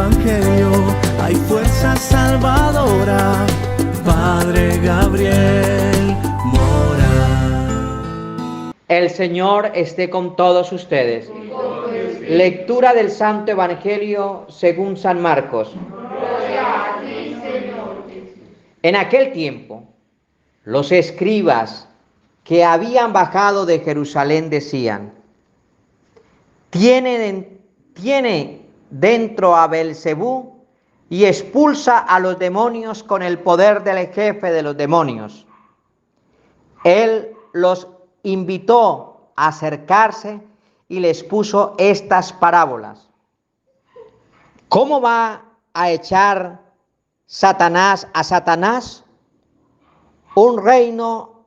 Evangelio hay fuerza salvadora. Padre Gabriel Mora. El Señor esté con todos ustedes. Lectura del Santo Evangelio según San Marcos. Gloria a ti, Señor. En aquel tiempo, los escribas que habían bajado de Jerusalén decían: tiene dentro a Beelzebú y expulsa a los demonios con el poder del jefe de los demonios. Él los invitó a acercarse y les puso estas parábolas. ¿Cómo va a echar Satanás a Satanás? Un reino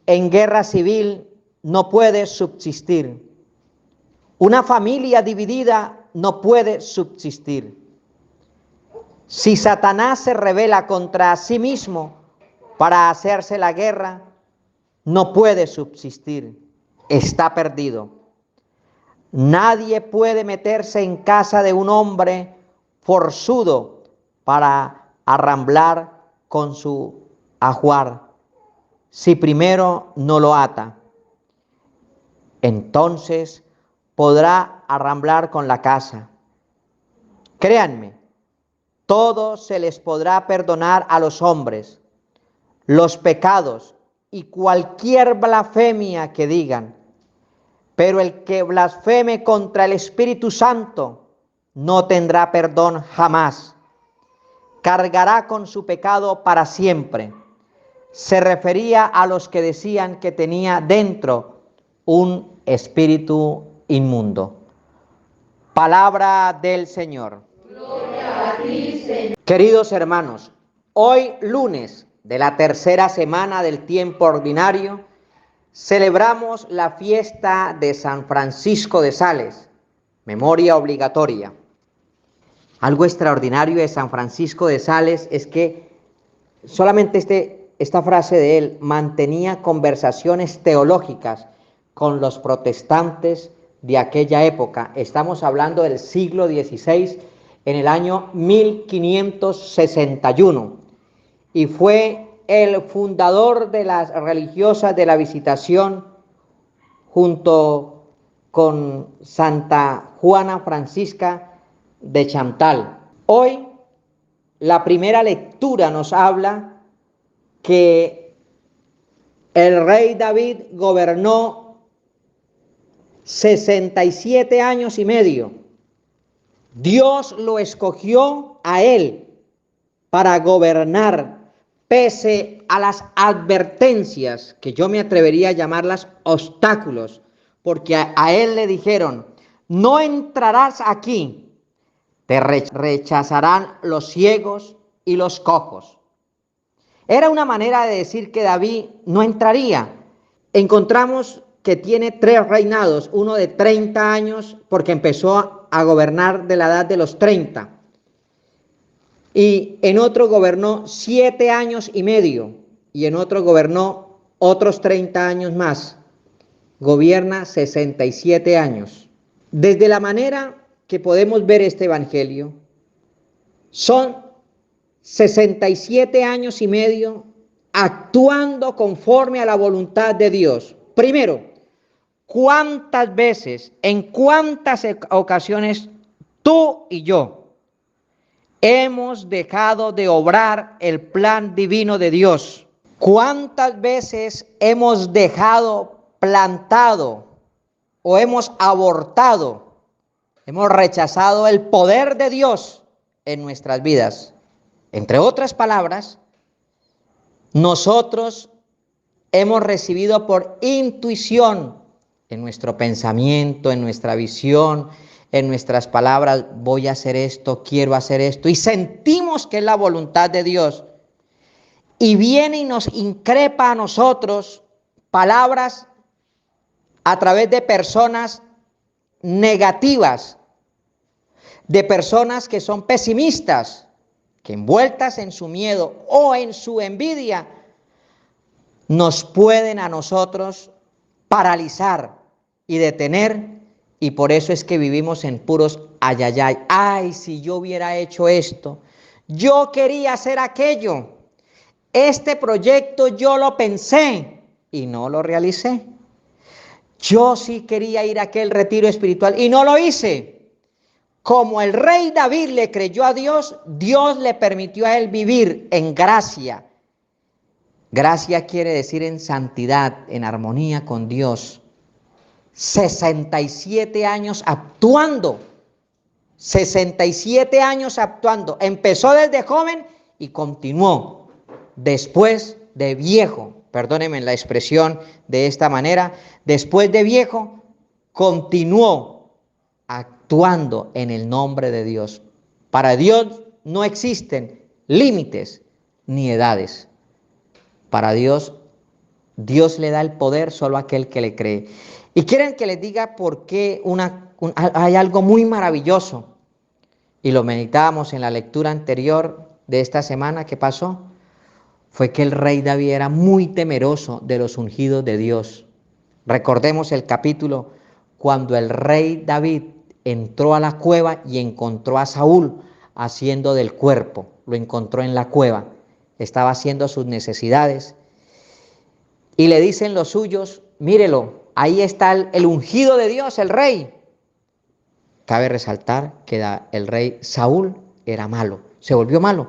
en guerra civil no puede subsistir. Una familia dividida no puede subsistir. Si Satanás se rebela contra sí mismo para hacerse la guerra, no puede subsistir. Está perdido. Nadie puede meterse en casa de un hombre forzudo para arramblar con su ajuar, si primero no lo ata. Entonces podrá arramblar con la casa. Créanme, todo se les podrá perdonar a los hombres, los pecados y cualquier blasfemia que digan, pero el que blasfeme contra el Espíritu Santo no tendrá perdón jamás. Cargará con su pecado para siempre. Se refería a los que decían que tenía dentro un espíritu inmundo. Palabra del Señor. Gloria a ti, Señor. Queridos hermanos, hoy lunes de la tercera semana del tiempo ordinario, celebramos la fiesta de San Francisco de Sales, memoria obligatoria. Algo extraordinario de San Francisco de Sales es que solamente esta frase de él: mantenía conversaciones teológicas con los protestantes de aquella época. Estamos hablando del siglo XVI, en el año 1561, y fue el fundador de las religiosas de la Visitación junto con Santa Juana Francisca de Chantal. Hoy la primera lectura nos habla que el rey David gobernó 67 años y medio. Dios lo escogió a él para gobernar pese a las advertencias, que yo me atrevería a llamarlas obstáculos, porque a él le dijeron: no entrarás aquí, te rechazarán los ciegos y los cojos. Era una manera de decir que David no entraría. Encontramos que tiene 3 reinados, uno de 30 años, porque empezó a gobernar de la edad de los 30. Y en otro gobernó 7 años y medio, y en otro gobernó otros 30 años más. Gobierna 67 años. Desde la manera que podemos ver este evangelio, son 67 años y medio actuando conforme a la voluntad de Dios. Primero, ¿cuántas veces, en cuántas ocasiones tú y yo hemos dejado de obrar el plan divino de Dios? ¿Cuántas veces hemos dejado plantado o hemos abortado, hemos rechazado el poder de Dios en nuestras vidas? Entre otras palabras, nosotros hemos recibido por intuición, en nuestro pensamiento, en nuestra visión, en nuestras palabras: voy a hacer esto, quiero hacer esto, y sentimos que es la voluntad de Dios, y viene y nos increpa a nosotros palabras a través de personas negativas, de personas que son pesimistas, que envueltas en su miedo o en su envidia, nos pueden a nosotros paralizar y detener, y por eso es que vivimos en puros ay, ay, ay, ay, si yo hubiera hecho esto, yo quería hacer aquello, este proyecto yo lo pensé y no lo realicé. Yo sí quería ir a aquel retiro espiritual y no lo hice. Como el rey David le creyó a Dios, Dios le permitió a él vivir en gracia. Gracia quiere decir en santidad, en armonía con Dios. 67 años actuando. 67 años actuando. Empezó desde joven y continuó después de viejo. Perdónenme la expresión de esta manera. Después de viejo, continuó actuando en el nombre de Dios. Para Dios no existen límites ni edades. Para Dios, Dios le da el poder solo a aquel que le cree. Y quieren que les diga por qué hay algo muy maravilloso. Y lo meditábamos en la lectura anterior de esta semana que pasó. Fue que el rey David era muy temeroso de los ungidos de Dios. Recordemos el capítulo cuando el rey David entró a la cueva y encontró a Saúl haciendo del cuerpo. Lo encontró en la cueva. Estaba haciendo sus necesidades. Y le dicen los suyos, mírelo, ahí está el ungido de Dios, el rey. Cabe resaltar que el rey Saúl era malo, se volvió malo,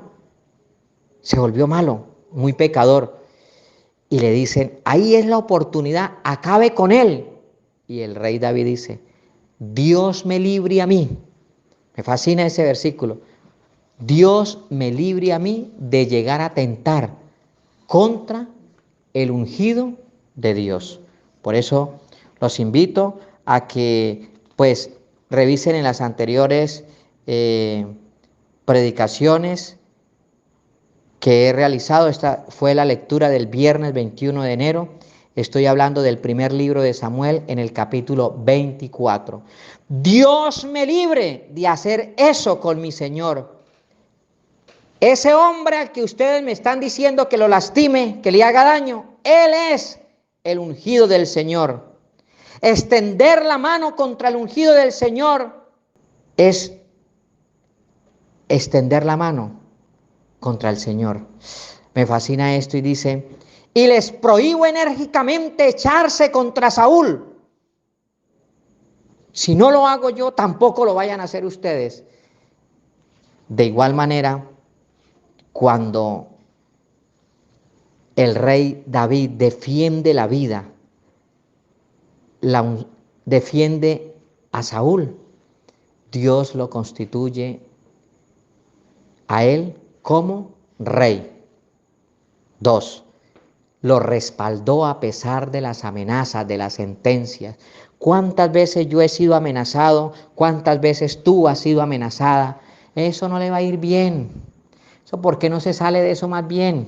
muy pecador. Y le dicen, ahí es la oportunidad, acabe con él. Y el rey David dice, Dios me libre a mí. Me fascina ese versículo. Dios me libre a mí de llegar a tentar contra el ungido de Dios. Por eso los invito a que pues revisen en las anteriores predicaciones que he realizado. Esta fue la lectura del viernes 21 de enero. Estoy hablando del primer libro de Samuel en el capítulo 24. Dios me libre de hacer eso con mi Señor. Ese hombre al que ustedes me están diciendo que lo lastime, que le haga daño, él es el ungido del Señor. Extender la mano contra el ungido del Señor es extender la mano contra el Señor. Me fascina esto y dice, y les prohíbo enérgicamente echarse contra Saúl. Si no lo hago yo, tampoco lo vayan a hacer ustedes. De igual manera, cuando el rey David defiende la vida, defiende a Saúl, Dios lo constituye a él como rey. 2. Lo respaldó a pesar de las amenazas, de las sentencias. ¿Cuántas veces yo he sido amenazado? ¿Cuántas veces tú has sido amenazada? Eso no le va a ir bien. Eso, ¿por qué no se sale de eso más bien?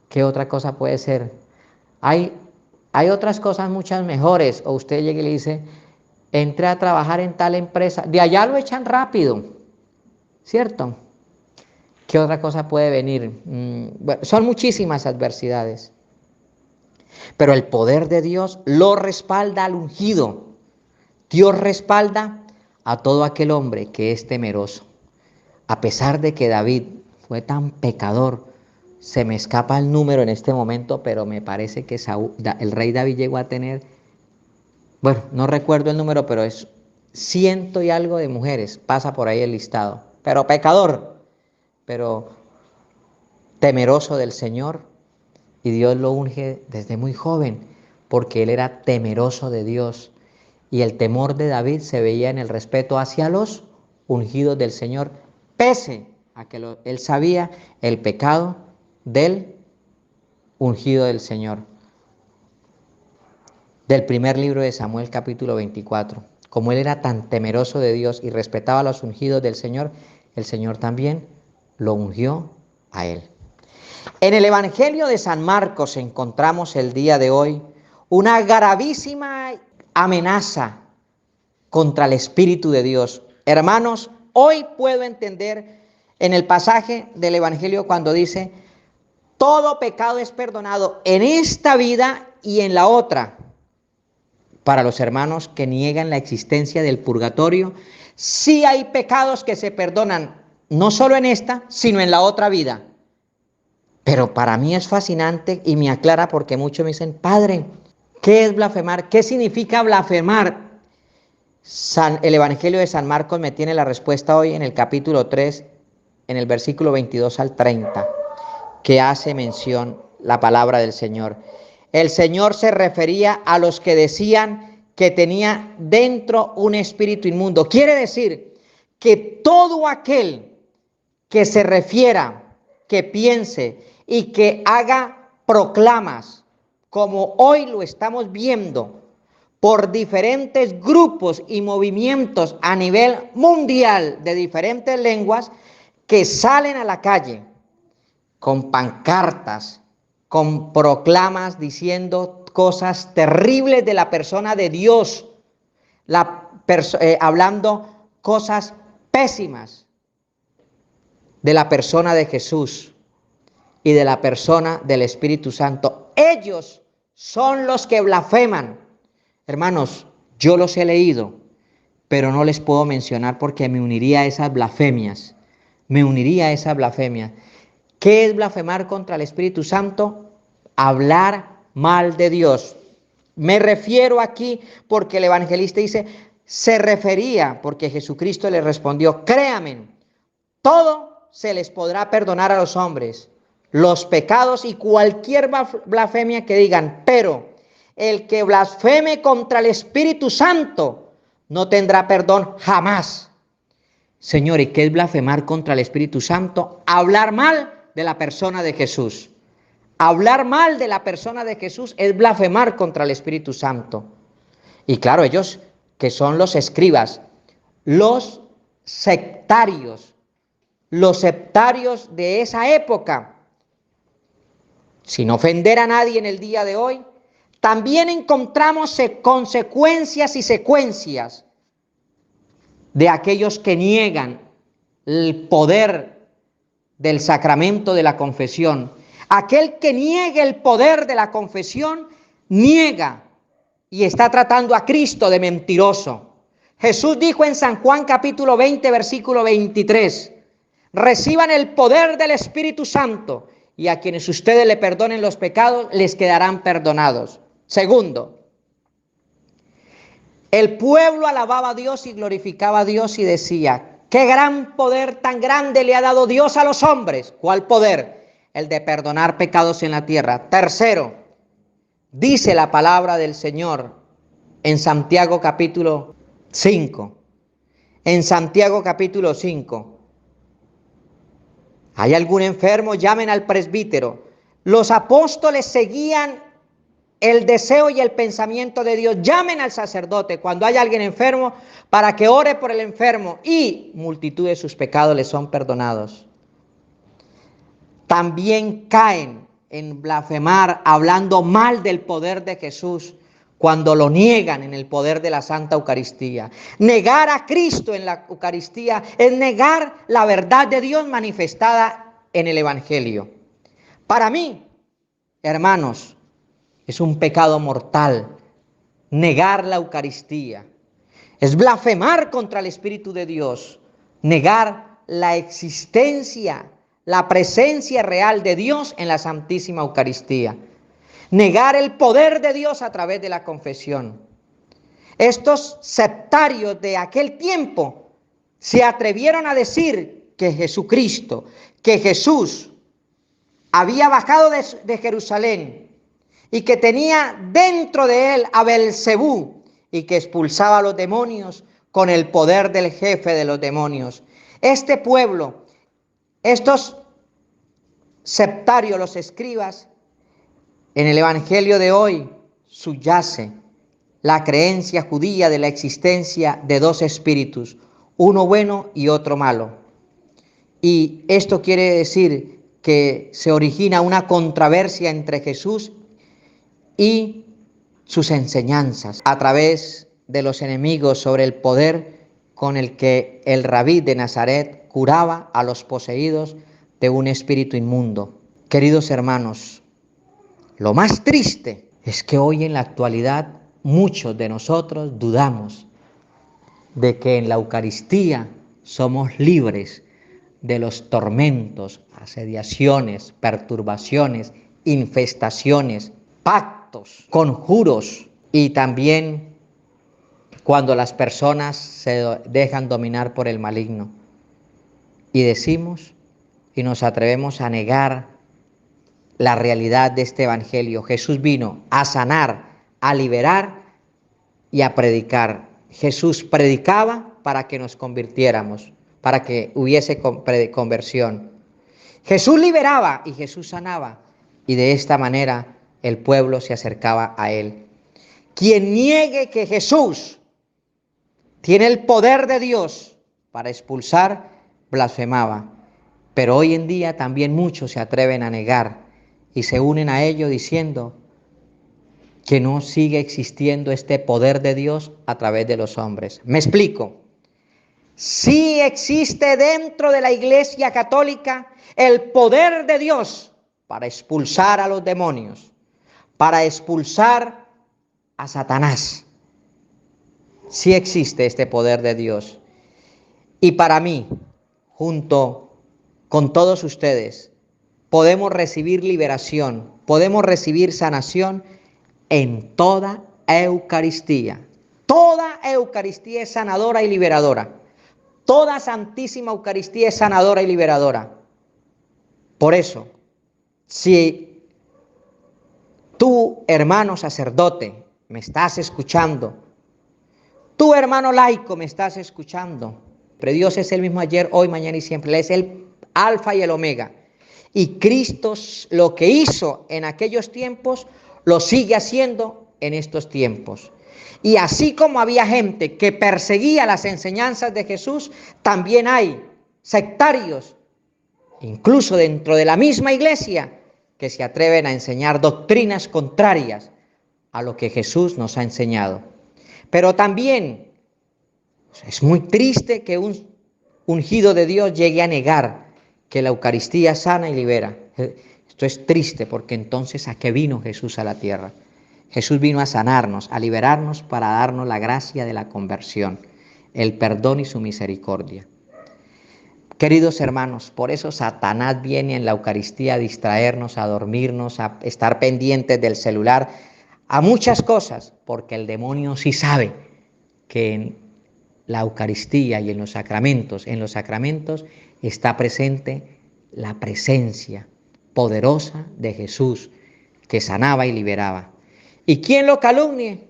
¿Qué otra cosa puede ser? Hay otras cosas muchas mejores. O usted llega y le dice, entré a trabajar en tal empresa. De allá lo echan rápido, ¿cierto? ¿Qué otra cosa puede venir? Bueno, son muchísimas adversidades. Pero el poder de Dios lo respalda al ungido. Dios respalda a todo aquel hombre que es temeroso. A pesar de que David fue tan pecador, se me escapa el número en este momento, pero me parece que el rey David llegó a tener, bueno, no recuerdo el número, pero es 100 y algo de mujeres, pasa por ahí el listado. Pero pecador, pero temeroso del Señor, y Dios lo unge desde muy joven, porque él era temeroso de Dios. Y el temor de David se veía en el respeto hacia los ungidos del Señor, pese a que él sabía el pecado del ungido del Señor. Del primer libro de Samuel, capítulo 24. Como él era tan temeroso de Dios y respetaba a los ungidos del Señor, el Señor también lo ungió a él. En el Evangelio de San Marcos encontramos el día de hoy una gravísima amenaza contra el Espíritu de Dios. Hermanos, hoy puedo entender en el pasaje del Evangelio cuando dice, todo pecado es perdonado en esta vida y en la otra. Para los hermanos que niegan la existencia del purgatorio, Sí hay pecados que se perdonan, no solo en esta, sino en la otra vida. Pero para mí es fascinante y me aclara porque muchos me dicen, Padre, ¿qué es blasfemar? ¿Qué significa blasfemar? El Evangelio de San Marcos me tiene la respuesta hoy en el capítulo 3, en el versículo 22 al 30, que hace mención la palabra del Señor. El Señor se refería a los que decían que tenía dentro un espíritu inmundo. Quiere decir que todo aquel que se refiera, que piense y que haga proclamas, como hoy lo estamos viendo por diferentes grupos y movimientos a nivel mundial de diferentes lenguas, que salen a la calle con pancartas, con proclamas diciendo cosas terribles de la persona de Dios, hablando cosas pésimas de la persona de Jesús y de la persona del Espíritu Santo. Ellos son los que blasfeman. Hermanos, yo los he leído, pero no les puedo mencionar porque me uniría a esas blasfemias. Me uniría a esas blasfemias. ¿Qué es blasfemar contra el Espíritu Santo? Hablar mal de Dios. Me refiero aquí porque el evangelista dice, se refería, porque Jesucristo le respondió, créanme, todo se les podrá perdonar a los hombres, los pecados y cualquier blasfemia que digan, pero el que blasfeme contra el Espíritu Santo no tendrá perdón jamás. Señor, ¿y qué es blasfemar contra el Espíritu Santo? Hablar mal de la persona de Jesús. Hablar mal de la persona de Jesús es blasfemar contra el Espíritu Santo. Y claro, ellos que son los escribas, los sectarios de esa época, sin ofender a nadie en el día de hoy, también encontramos consecuencias y secuencias de aquellos que niegan el poder del sacramento de la confesión. Aquel que niegue el poder de la confesión, niega y está tratando a Cristo de mentiroso. Jesús dijo en San Juan capítulo 20, versículo 23, reciban el poder del Espíritu Santo y a quienes ustedes le perdonen los pecados, les quedarán perdonados. Segundo, el pueblo alababa a Dios y glorificaba a Dios y decía, qué gran poder tan grande le ha dado Dios a los hombres. ¿Cuál poder? El de perdonar pecados en la tierra. Tercero, dice la palabra del Señor en Santiago capítulo 5. En Santiago capítulo 5. ¿Hay algún enfermo? Llamen al presbítero. Los apóstoles seguían el deseo y el pensamiento de Dios. Llamen al sacerdote cuando haya alguien enfermo para que ore por el enfermo y multitud de sus pecados les son perdonados. También caen en blasfemar, hablando mal del poder de Jesús cuando lo niegan en el poder de la Santa Eucaristía. Negar a Cristo en la Eucaristía es negar la verdad de Dios manifestada en el Evangelio. Para mí, hermanos, es un pecado mortal negar la Eucaristía. Es blasfemar contra el Espíritu de Dios, negar la existencia, la presencia real de Dios en la Santísima Eucaristía. Negar el poder de Dios a través de la confesión. Estos sectarios de aquel tiempo se atrevieron a decir que Jesucristo, que Jesús había bajado de Jerusalén y que tenía dentro de él a Belcebú y que expulsaba a los demonios con el poder del jefe de los demonios. Este pueblo, estos sectarios, los escribas, en el Evangelio de hoy subyace la creencia judía de la existencia de dos espíritus, uno bueno y otro malo. Y esto quiere decir que se origina una controversia entre Jesús y sus enseñanzas a través de los enemigos sobre el poder con el que el rabí de Nazaret curaba a los poseídos de un espíritu inmundo. Queridos hermanos, lo más triste es que hoy en la actualidad muchos de nosotros dudamos de que en la Eucaristía somos libres de los tormentos, asediaciones, perturbaciones, infestaciones, pactos, conjuros y también cuando las personas se dejan dominar por el maligno. Y decimos y nos atrevemos a negar la realidad de este evangelio. Jesús vino a sanar, a liberar y a predicar. Jesús predicaba para que nos convirtiéramos, para que hubiese conversión. Jesús liberaba y Jesús sanaba, y de esta manera el pueblo se acercaba a él. Quien niegue que Jesús tiene el poder de Dios para expulsar, blasfemaba. Pero hoy en día también muchos se atreven a negar y se unen a ello diciendo que no sigue existiendo este poder de Dios a través de los hombres. Me explico. Sí existe dentro de la Iglesia Católica el poder de Dios para expulsar a los demonios, para expulsar a Satanás. Sí existe este poder de Dios. Y para mí, junto con todos ustedes, podemos recibir liberación, podemos recibir sanación en toda Eucaristía. Toda Eucaristía es sanadora y liberadora. Toda Santísima Eucaristía es sanadora y liberadora. Por eso, si tú, hermano sacerdote, me estás escuchando, tú, hermano laico, me estás escuchando, pero Dios es el mismo ayer, hoy, mañana y siempre. Él es el Alfa y el Omega. Y Cristo lo que hizo en aquellos tiempos, lo sigue haciendo en estos tiempos. Y así como había gente que perseguía las enseñanzas de Jesús, también hay sectarios, incluso dentro de la misma iglesia, que se atreven a enseñar doctrinas contrarias a lo que Jesús nos ha enseñado. Pero también es muy triste que un ungido de Dios llegue a negar que la Eucaristía sana y libera. Esto es triste porque entonces ¿a qué vino Jesús a la tierra? Jesús vino a sanarnos, a liberarnos para darnos la gracia de la conversión, el perdón y su misericordia. Queridos hermanos, por eso Satanás viene en la Eucaristía a distraernos, a dormirnos, a estar pendientes del celular, a muchas cosas, porque el demonio sí sabe que en la Eucaristía y en los sacramentos está presente la presencia poderosa de Jesús que sanaba y liberaba. ¿Y quién lo calumnie?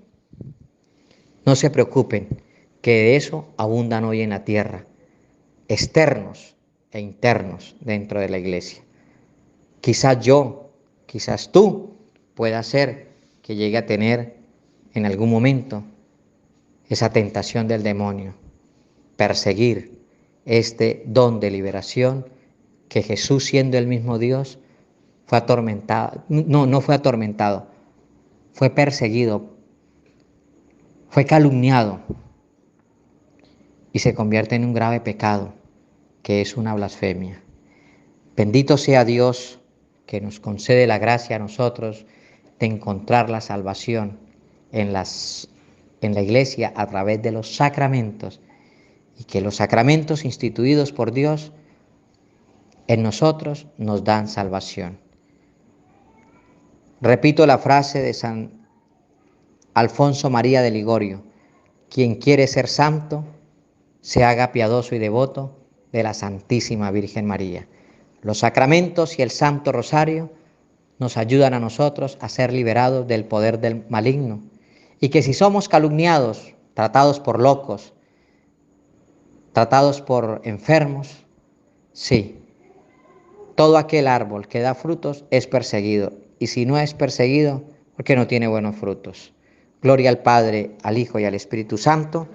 No se preocupen, que de eso abundan hoy en la tierra, externos e internos dentro de la iglesia. Quizás yo, quizás tú, pueda ser que llegue a tener en algún momento esa tentación del demonio, perseguir este don de liberación que Jesús, siendo el mismo Dios, fue atormentado. No fue atormentado, fue perseguido, fue calumniado y se convierte en un grave pecado, que es una blasfemia. Bendito sea Dios que nos concede la gracia a nosotros de encontrar la salvación en la iglesia a través de los sacramentos, y que los sacramentos instituidos por Dios en nosotros nos dan salvación. Repito la frase de San Alfonso María de Ligorio: quien quiere ser santo, se haga piadoso y devoto de la Santísima Virgen María. Los sacramentos y el Santo Rosario nos ayudan a nosotros a ser liberados del poder del maligno, y que si somos calumniados, tratados por locos, tratados por enfermos, sí, todo aquel árbol que da frutos es perseguido, y si no es perseguido, porque no tiene buenos frutos. Gloria al Padre, al Hijo y al Espíritu Santo.